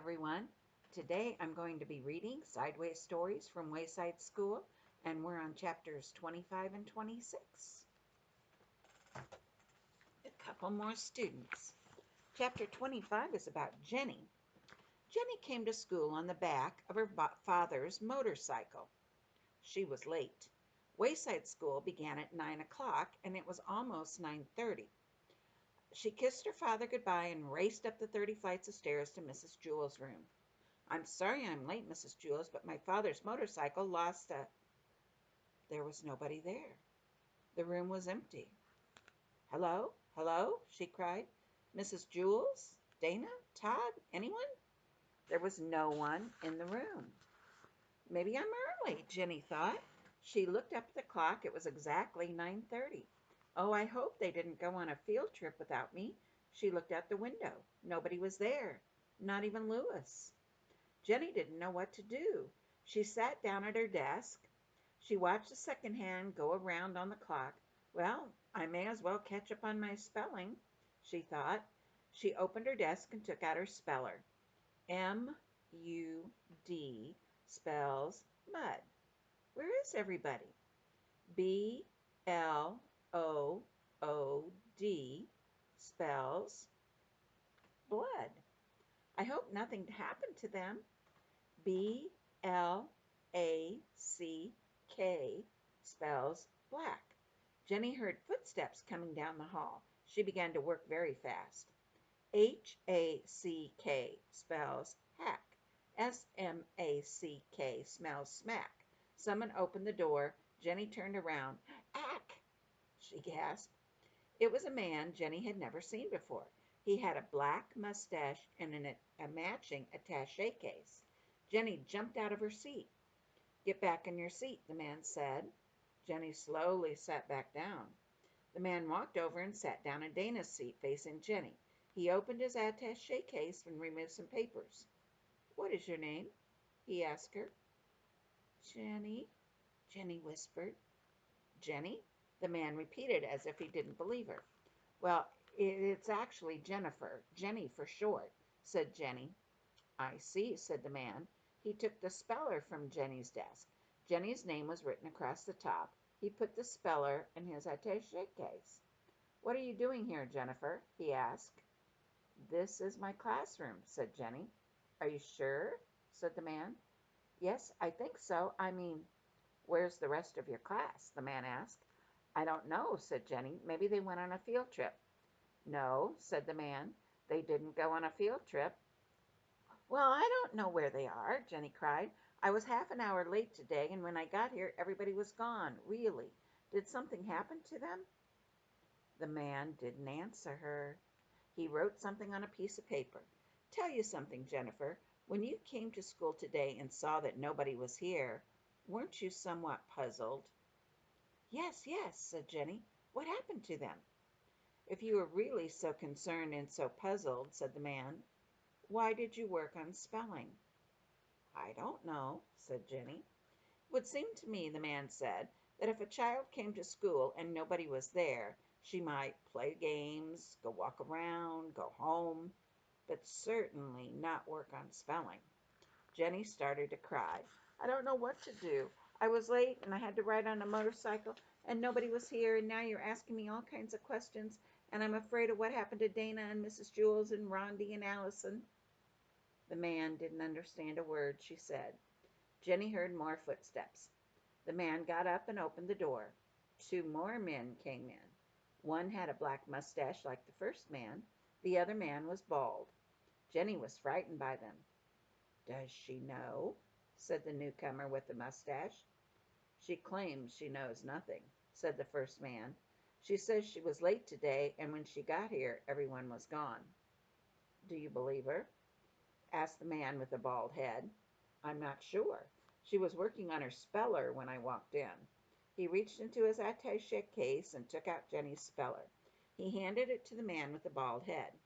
everyone. Today I'm going to be reading Sideways Stories from Wayside School, and we're on chapters 25 and 26. A couple more students. Chapter 25 is about Jenny. Jenny came to school on the back of her father's motorcycle. She was late. Wayside School began at 9 o'clock, and it was almost 9:30. She kissed her father goodbye and raced up the 30 flights of stairs to Mrs. Jewell's room. "I'm sorry I'm late, Mrs. Jules, but my father's motorcycle lost a—" There was nobody there. The room was empty. "Hello? Hello?" she cried. "Mrs. Jules? Dana? Todd? Anyone?" There was no one in the room. "Maybe I'm early," Jenny thought. She looked up at the clock. It was exactly 9:30. "Oh, I hope they didn't go on a field trip without me." She looked out the window. Nobody was there, not even Louis. Jenny didn't know what to do. She sat down at her desk. She watched the second hand go around on the clock. "Well, I may as well catch up on my spelling," she thought. She opened her desk and took out her speller. M-U-D spells mud. Where is everybody? B-L-O-O-D spells blood. I hope nothing happened to them. B-L-A-C-K spells black. Jenny heard footsteps coming down the hall. She began to work very fast. H-A-C-K spells hack. S-M-A-C-K smells smack. Someone opened the door. Jenny turned around. "Ack!" she gasped. It was a man Jenny had never seen before. He had a black mustache and a matching attaché case. Jenny jumped out of her seat. "Get back in your seat," the man said. Jenny slowly sat back down. The man walked over and sat down in Dana's seat, facing Jenny. He opened his attaché case and removed some papers. "What is your name?" he asked her. "Jenny," Jenny whispered. "Jenny?" the man repeated as if he didn't believe her. "Well, it's actually Jennifer, Jenny for short," said Jenny. "I see," said the man. He took the speller from Jenny's desk. Jenny's name was written across the top. He put the speller in his attaché case. "What are you doing here, Jennifer?" he asked. "This is my classroom," said Jenny. "Are you sure?" said the man. "Yes, I think so. I mean—" "Where's the rest of your class?" the man asked. "I don't know," said Jenny. "Maybe they went on a field trip." "No," said the man. "They didn't go on a field trip." "Well, I don't know where they are," Jenny cried. "I was half an hour late today, and when I got here, everybody was gone, really. Did something happen to them?" The man didn't answer her. He wrote something on a piece of paper. "Tell you something, Jennifer. When you came to school today and saw that nobody was here, weren't you somewhat puzzled?" "Yes, yes," said Jenny. "What happened to them?" "If you were really so concerned and so puzzled," said the man, "why did you work on spelling?" "I don't know," said Jenny. "It would seem to me," the man said, "that if a child came to school and nobody was there, she might play games, go walk around, go home, but certainly not work on spelling." Jenny started to cry. "I don't know what to do. I was late and I had to ride on a motorcycle and nobody was here, and now you're asking me all kinds of questions, and I'm afraid of what happened to Dana and Mrs. Jules and Rondi and Allison." The man didn't understand a word she said. Jenny heard more footsteps. The man got up and opened the door. Two more men came in. One had a black mustache like the first man. The other man was bald. Jenny was frightened by them. "Does she know?" said the newcomer with the mustache. "She claims she knows nothing," said the first man. "She says she was late today, and when she got here, everyone was gone." "Do you believe her?" asked the man with the bald head. "I'm not sure. She was working on her speller when I walked in." He reached into his attaché case and took out Jenny's speller. He handed it to the man with the bald head.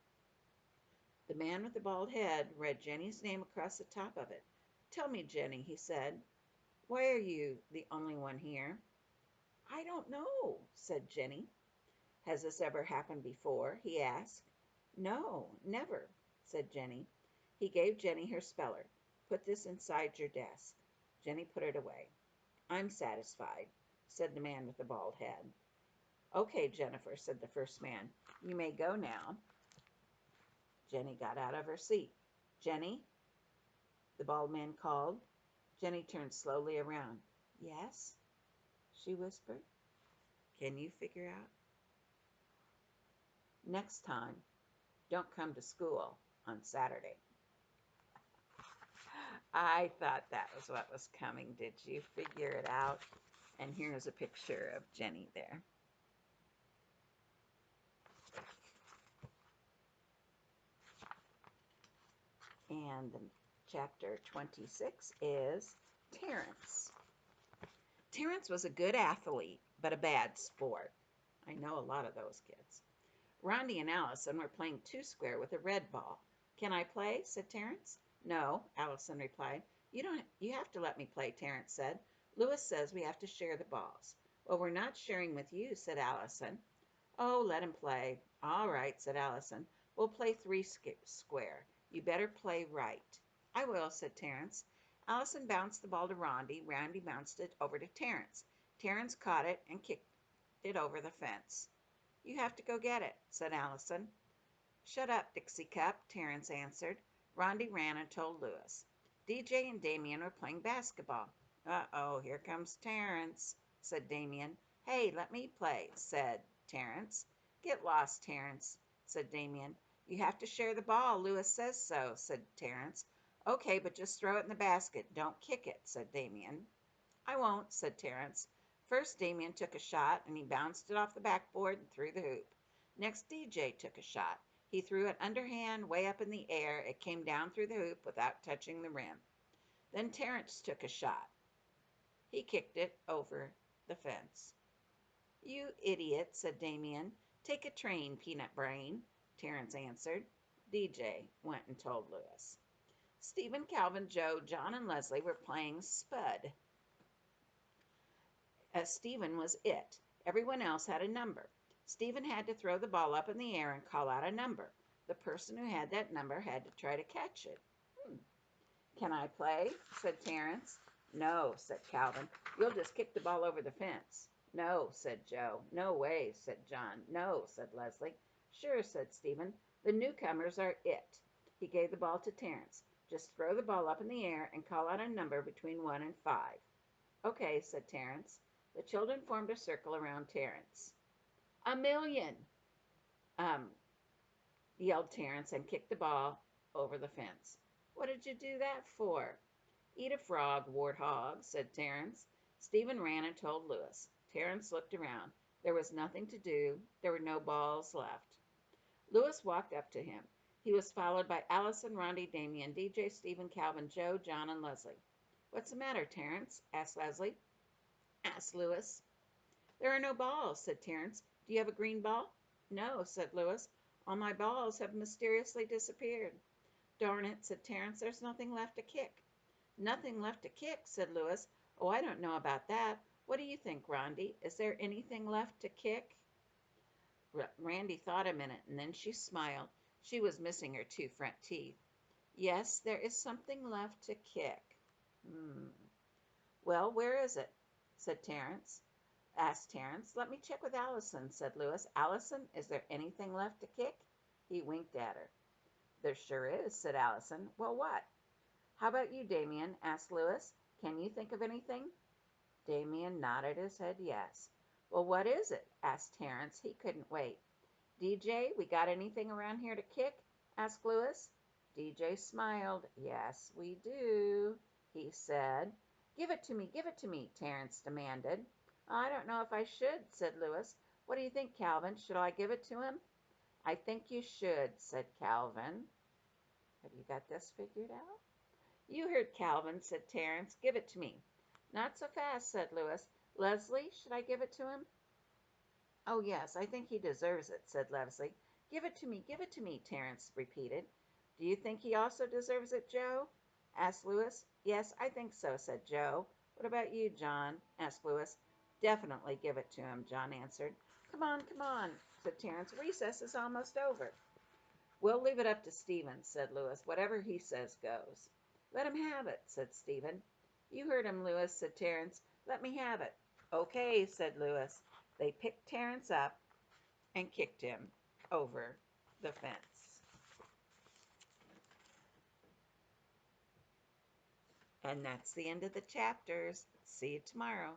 The man with the bald head read Jenny's name across the top of it. "Tell me, Jenny," he said, "why are you the only one here?" "I don't know," said Jenny. "Has this ever happened before?" he asked. "No, never," said Jenny. He gave Jenny her speller. Put this inside your desk. Jenny put it away. I'm satisfied, said the man with the bald head. Okay, Jennifer, said the first man. You may go now. Jenny got out of her seat. Jenny, the bald man called. Jenny turned slowly around. Yes, she whispered. Can you figure out? Next time, don't come to school on Saturday. I thought that was what was coming. Did you figure it out? And here's a picture of Jenny there. And chapter 26 is Terrence. Terrence was a good athlete, but a bad sport. I know a lot of those kids. Rondi and Allison were playing two-square with a red ball. Can I play? Said Terrence. No, Allison replied. You have to let me play, Terrence said. Louis says we have to share the balls. Well, we're not sharing with you, said Allison. Oh, let him play. All right, said Allison. We'll play three-square. You better play right. I will, said Terrence. Allison bounced the ball to Rondi. Rondi bounced it over to Terrence. Terrence caught it and kicked it over the fence. You have to go get it, said Allison. Shut up, Dixie Cup, Terrence answered. Rondi ran and told Louis. DJ and Damien were playing basketball. Uh-oh, here comes Terrence, said Damien. Hey, let me play, said Terrence. Get lost, Terrence, said Damien. You have to share the ball. Louis says so, said Terrence. Okay, but just throw it in the basket. Don't kick it, said Damien. I won't, said Terrence. First, Damien took a shot, and he bounced it off the backboard and through the hoop. Next, DJ took a shot. He threw it underhand, way up in the air. It came down through the hoop without touching the rim. Then Terrence took a shot. He kicked it over the fence. You idiot, said Damien. Take a train, Peanut Brain, Terrence answered. DJ went and told Louis. Stephen, Calvin, Joe, John, and Leslie were playing Spud. Stephen was it. Everyone else had a number. Stephen had to throw the ball up in the air and call out a number. The person who had that number had to try to catch it. Can I play? Said Terrence. No, said Calvin. You'll just kick the ball over the fence. No, said Joe. No way, said John. No, said Leslie. Sure, said Stephen. The newcomers are it. He gave the ball to Terrence. Just throw the ball up in the air and call out a number between 1 and 5. Okay, said Terrence. The children formed a circle around Terrence. 1,000,000, yelled Terrence and kicked the ball over the fence. What did you do that for? Eat a frog, warthog, said Terrence. Stephen ran and told Louis. Terrence looked around. There was nothing to do. There were no balls left. Louis walked up to him. He was followed by Allison, Rondi, Damien, DJ, Stephen, Calvin, Joe, John, and Leslie. What's the matter, Terrence? Asked Leslie. Asked Louis. There are no balls, said Terrence. Do you have a green ball? No, said Louis. All my balls have mysteriously disappeared. Darn it, said Terrence. There's nothing left to kick. Nothing left to kick, said Louis. Oh, I don't know about that. What do you think, Rondi? Is there anything left to kick? Randy thought a minute, and then she smiled. She was missing her 2 front teeth. Yes, there is something left to kick. Well, where is it? Said Terrence. Asked Terrence. Let me check with Allison, said Louis. Allison, is there anything left to kick? He winked at her. There sure is, said Allison. Well, what? How about you, Damien? Asked Louis. Can you think of anything? Damien nodded his head yes. Well, what is it? Asked Terrence. He couldn't wait. DJ, we got anything around here to kick? Asked Louis. DJ smiled. Yes, we do, he said. Give it to me, Terrence demanded. I don't know if I should, said Louis. What do you think, Calvin? Should I give it to him? I think you should, said Calvin. Have you got this figured out? You heard Calvin, said Terrence. Give it to me. Not so fast, said Louis. Leslie, should I give it to him? Oh, yes, I think he deserves it, said Leslie. Give it to me, Terrence repeated. Do you think he also deserves it, Joe? Asked Louis. Yes, I think so, said Joe. What about you, John? Asked Louis. Definitely give it to him, John answered. Come on, said Terrence. Recess is almost over. "We'll leave it up to Stephen," said Louis. "Whatever he says goes." "Let him have it," said Stephen. "You heard him, Louis," said Terence. "Let me have it." "Okay," said Louis. They picked Terence up and kicked him over the fence. And that's the end of the chapters. See you tomorrow.